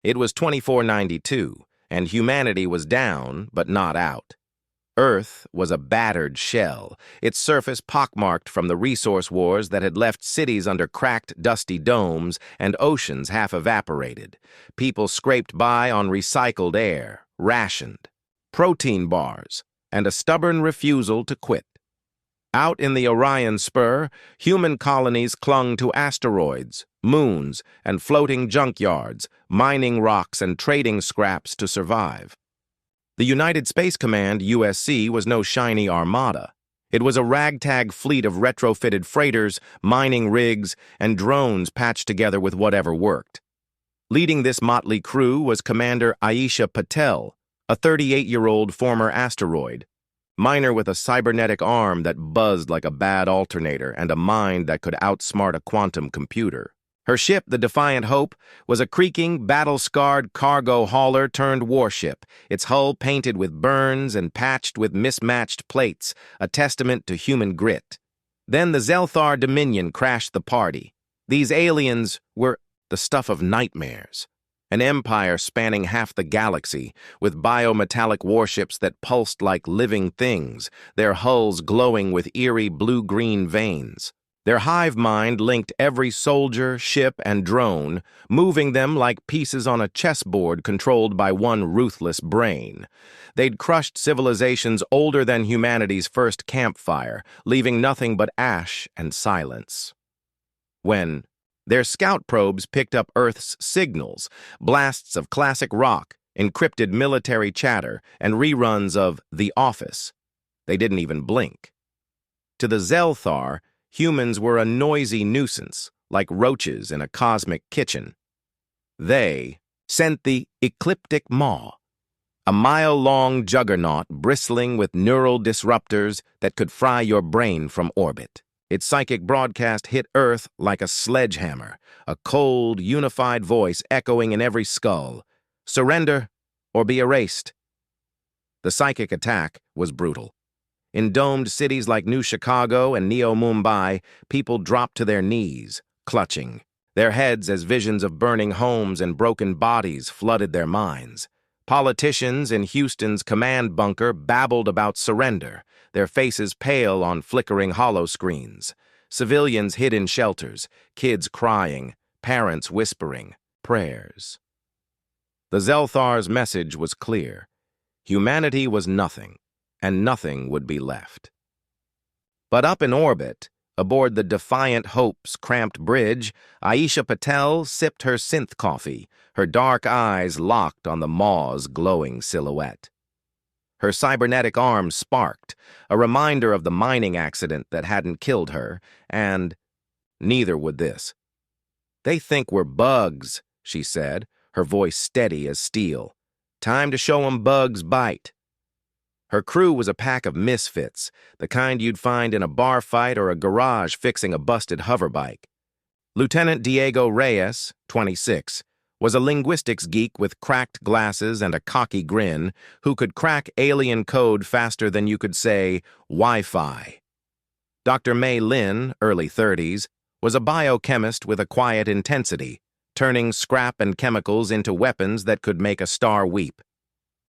It was 2492, and humanity was down, but not out. Earth was a battered shell, its surface pockmarked from the resource wars that had left cities under cracked, dusty domes and oceans half evaporated. People scraped by on recycled air, rationed, protein bars, and a stubborn refusal to quit. Out in the Orion Spur, human colonies clung to asteroids, moons, and floating junkyards, mining rocks and trading scraps to survive. The United Space Command, USC, was no shiny armada. It was a ragtag fleet of retrofitted freighters, mining rigs, and drones patched together with whatever worked. Leading this motley crew was Commander Aisha Patel, a 38-year-old former asteroid miner with a cybernetic arm that buzzed like a bad alternator and a mind that could outsmart a quantum computer. Her ship, the Defiant Hope, was a creaking, battle-scarred cargo hauler turned warship, its hull painted with burns and patched with mismatched plates, a testament to human grit. Then the Xel'thar Dominion crashed the party. These aliens were the stuff of nightmares. An empire spanning half the galaxy, with biometallic warships that pulsed like living things, their hulls glowing with eerie blue-green veins. Their hive mind linked every soldier, ship, and drone, moving them like pieces on a chessboard controlled by one ruthless brain. They'd crushed civilizations older than humanity's first campfire, leaving nothing but ash and silence. When their scout probes picked up Earth's signals, blasts of classic rock, encrypted military chatter, and reruns of The Office, they didn't even blink. To the Xel'thar, humans were a noisy nuisance, like roaches in a cosmic kitchen. They sent the ecliptic maw, a mile-long juggernaut bristling with neural disruptors that could fry your brain from orbit. Its psychic broadcast hit Earth like a sledgehammer, a cold, unified voice echoing in every skull. Surrender or be erased. The psychic attack was brutal. In domed cities like New Chicago and Neo-Mumbai, people dropped to their knees, clutching, their heads as visions of burning homes and broken bodies flooded their minds. Politicians in Houston's command bunker babbled about surrender, their faces pale on flickering hollow screens. Civilians hid in shelters, kids crying, parents whispering prayers. The Xel'thar's message was clear. Humanity was nothing, and nothing would be left. But up in orbit, aboard the Defiant Hope's cramped bridge, Aisha Patel sipped her synth coffee, her dark eyes locked on the maw's glowing silhouette. Her cybernetic arm sparked, a reminder of the mining accident that hadn't killed her, and neither would this. "They think we're bugs," she said, her voice steady as steel. "Time to show 'em bugs bite." Her crew was a pack of misfits, the kind you'd find in a bar fight or a garage fixing a busted hoverbike. Lieutenant Diego Reyes, 26, was a linguistics geek with cracked glasses and a cocky grin who could crack alien code faster than you could say Wi-Fi. Dr. Mei Lin, early 30s, was a biochemist with a quiet intensity, turning scrap and chemicals into weapons that could make a star weep.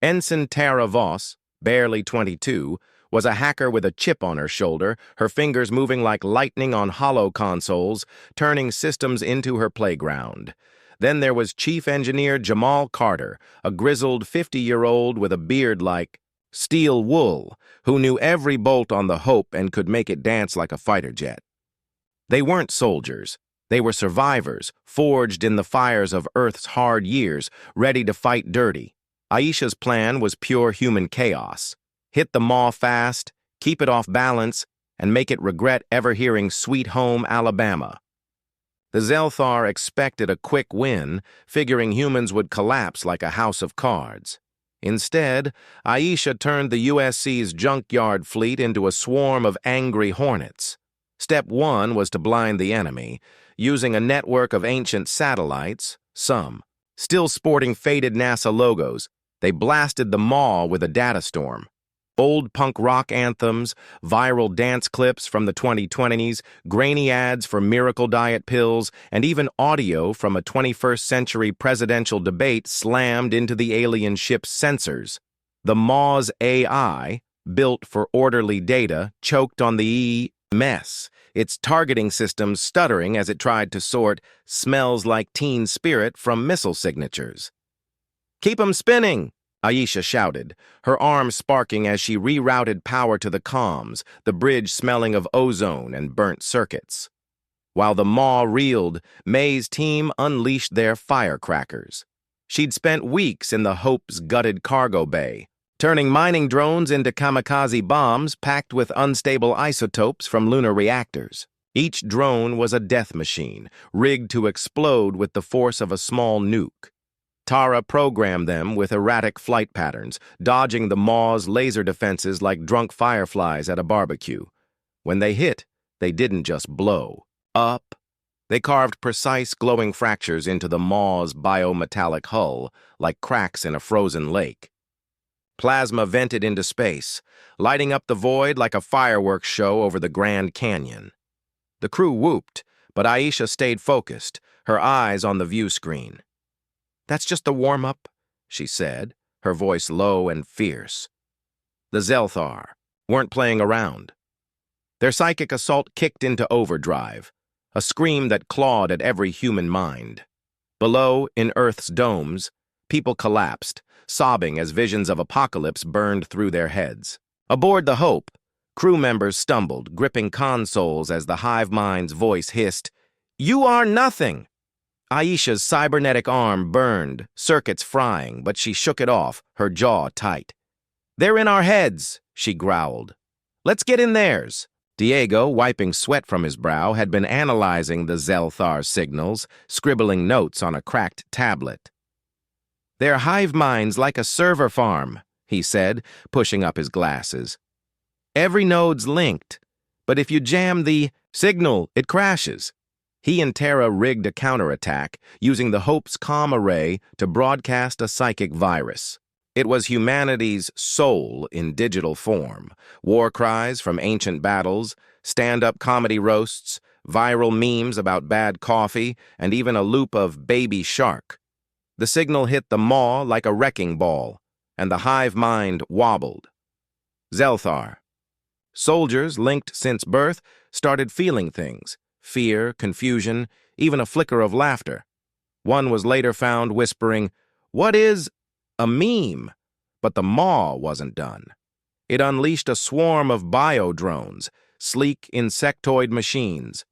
Ensign Tara Voss, barely 22, was a hacker with a chip on her shoulder, her fingers moving like lightning on hollow consoles, turning systems into her playground. Then there was Chief Engineer Jamal Carter, a grizzled 50-year-old with a beard like steel wool, who knew every bolt on the Hope and could make it dance like a fighter jet. They weren't soldiers. They were survivors, forged in the fires of Earth's hard years, ready to fight dirty. Aisha's plan was pure human chaos. Hit the maw fast, keep it off balance, and make it regret ever hearing Sweet Home Alabama. The Xel'thar expected a quick win, figuring humans would collapse like a house of cards. Instead, Aisha turned the USC's junkyard fleet into a swarm of angry hornets. Step 1 was to blind the enemy, using a network of ancient satellites, some still sporting faded NASA logos. They blasted the maw with a data storm. Old punk rock anthems, viral dance clips from the 2020s, grainy ads for miracle diet pills, and even audio from a 21st century presidential debate slammed into the alien ship's sensors. The Maw's AI, built for orderly data, choked on the mess, its targeting system stuttering as it tried to sort "smells like teen spirit" from missile signatures. "Keep 'em spinning!" Aisha shouted, her arm sparking as she rerouted power to the comms, the bridge smelling of ozone and burnt circuits. While the Maw reeled, May's team unleashed their firecrackers. She'd spent weeks in the Hope's gutted cargo bay, turning mining drones into kamikaze bombs packed with unstable isotopes from lunar reactors. Each drone was a death machine, rigged to explode with the force of a small nuke. Tara programmed them with erratic flight patterns, dodging the Maw's laser defenses like drunk fireflies at a barbecue. When they hit, they didn't just blow up. They carved precise glowing fractures into the Maw's biometallic hull, like cracks in a frozen lake. Plasma vented into space, lighting up the void like a fireworks show over the Grand Canyon. The crew whooped, but Aisha stayed focused, her eyes on the view screen. "That's just the warm-up," she said, her voice low and fierce. The Xel'thar weren't playing around. Their psychic assault kicked into overdrive, a scream that clawed at every human mind. Below, in Earth's domes, people collapsed, sobbing as visions of apocalypse burned through their heads. Aboard the Hope, crew members stumbled, gripping consoles as the hive mind's voice hissed, "You are nothing!" Aisha's cybernetic arm burned, circuits frying, but she shook it off, her jaw tight. "They're in our heads," she growled. "Let's get in theirs." Diego, wiping sweat from his brow, had been analyzing the Xel'thar signals, scribbling notes on a cracked tablet. "Their hive mind's like a server farm," he said, pushing up his glasses. "Every node's linked, but if you jam the signal, it crashes." He and Tara rigged a counterattack, using the Hope's comm array to broadcast a psychic virus. It was humanity's soul in digital form. War cries from ancient battles, stand-up comedy roasts, viral memes about bad coffee, and even a loop of Baby Shark. The signal hit the Maw like a wrecking ball, and the hive mind wobbled. Xel'thar. Soldiers linked since birth started feeling things. Fear, confusion, even a flicker of laughter. One was later found whispering, "What is a meme?" But the Maw wasn't done. It unleashed a swarm of bio-drones, sleek insectoid machines,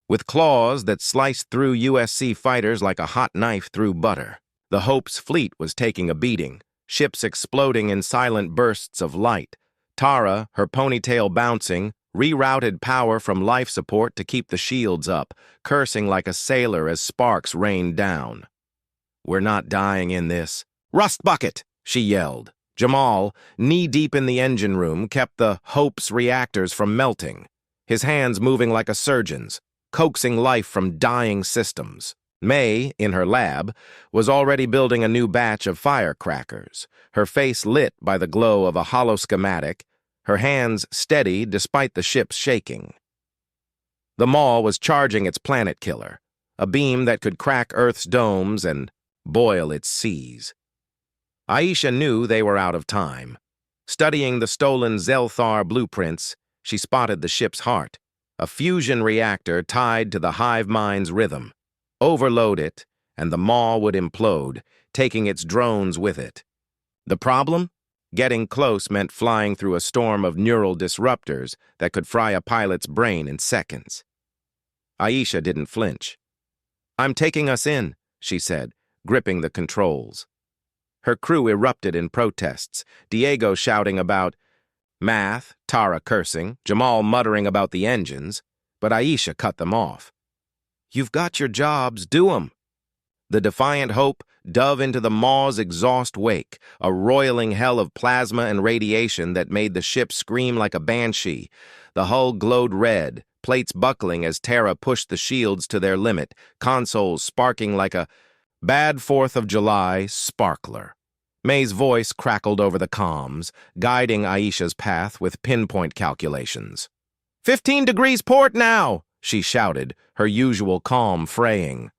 with claws that sliced through USC fighters like a hot knife through butter. The Hope's fleet was taking a beating, ships exploding in silent bursts of light. Tara, her ponytail bouncing, rerouted power from life support to keep the shields up, cursing like a sailor as sparks rained down. "We're not dying in this." "Rust bucket!" she yelled. Jamal, knee-deep in the engine room, kept the Hope's reactors from melting, his hands moving like a surgeon's, coaxing life from dying systems. May, in her lab, was already building a new batch of firecrackers, her face lit by the glow of a hollow schematic, her hands steady despite the ship's shaking. The Maw was charging its planet killer, a beam that could crack Earth's domes and boil its seas. Aisha knew they were out of time. Studying the stolen Xel'thar blueprints, she spotted the ship's heart, a fusion reactor tied to the hive mind's rhythm. Overload it, and the Maw would implode, taking its drones with it. The problem? Getting close meant flying through a storm of neural disruptors that could fry a pilot's brain in seconds. Aisha didn't flinch. "I'm taking us in," she said, gripping the controls. Her crew erupted in protests, Diego shouting about math, Tara cursing, Jamal muttering about the engines, but Aisha cut them off. "You've got your jobs, do 'em." The Defiant Hope dove into the Maw's exhaust wake, a roiling hell of plasma and radiation that made the ship scream like a banshee. The hull glowed red, plates buckling as Tara pushed the shields to their limit, consoles sparking like a bad 4th of July sparkler. May's voice crackled over the comms, guiding Aisha's path with pinpoint calculations. 15 degrees port now, she shouted, her usual calm fraying.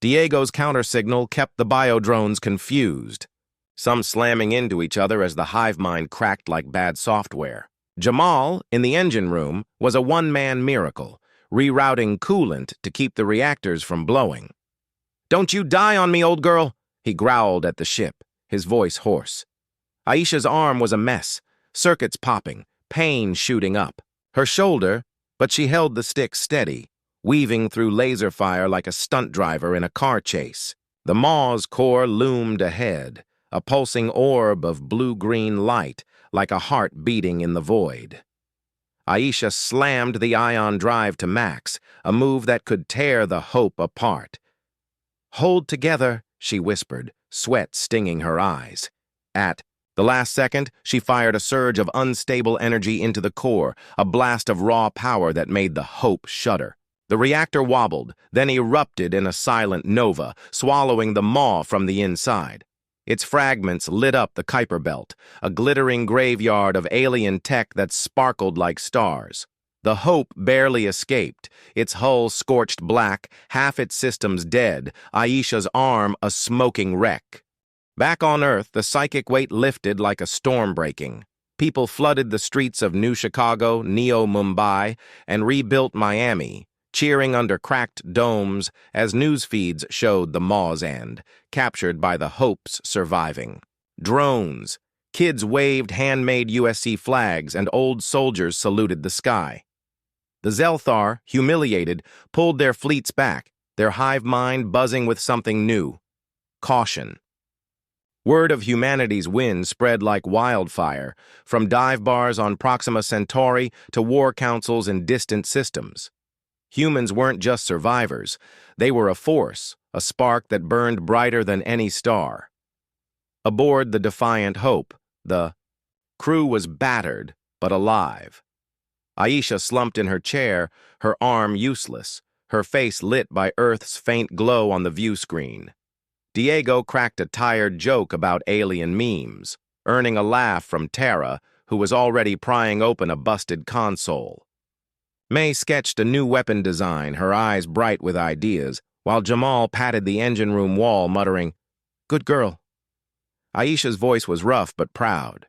Diego's countersignal kept the biodrones confused, some slamming into each other as the hive mind cracked like bad software. Jamal, in the engine room, was a one-man miracle, rerouting coolant to keep the reactors from blowing. "Don't you die on me, old girl," he growled at the ship, his voice hoarse. Aisha's arm was a mess, circuits popping, pain shooting up. Her shoulder, but she held the stick steady, weaving through laser fire like a stunt driver in a car chase. The Maw's core loomed ahead, a pulsing orb of blue-green light, like a heart beating in the void. Aisha slammed the ion drive to max, a move that could tear the Hope apart. "Hold together," she whispered, sweat stinging her eyes. At the last second, she fired a surge of unstable energy into the core, a blast of raw power that made the Hope shudder. The reactor wobbled, then erupted in a silent nova, swallowing the Maw from the inside. Its fragments lit up the Kuiper Belt, a glittering graveyard of alien tech that sparkled like stars. The Hope barely escaped, its hull scorched black, half its systems dead, Aisha's arm a smoking wreck. Back on Earth, the psychic weight lifted like a storm breaking. People flooded the streets of New Chicago, Neo-Mumbai, and rebuilt Miami, cheering under cracked domes as news feeds showed the Maw's end, captured by the Hopes surviving. Drones, kids waved handmade USC flags, and old soldiers saluted the sky. The Xel'thar, humiliated, pulled their fleets back, their hive mind buzzing with something new: caution. Word of humanity's win spread like wildfire, from dive bars on Proxima Centauri to war councils in distant systems. Humans weren't just survivors, they were a force, a spark that burned brighter than any star. Aboard the Defiant Hope, the crew was battered, but alive. Aisha slumped in her chair, her arm useless, her face lit by Earth's faint glow on the view screen. Diego cracked a tired joke about alien memes, earning a laugh from Tara, who was already prying open a busted console. May sketched a new weapon design, her eyes bright with ideas, while Jamal patted the engine room wall, muttering, "Good girl." Aisha's voice was rough but proud.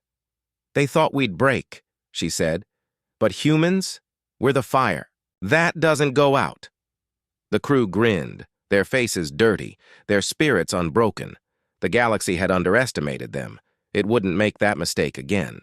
"They thought we'd break," she said. "But humans, we're the fire. That doesn't go out." The crew grinned, their faces dirty, their spirits unbroken. The galaxy had underestimated them. It wouldn't make that mistake again.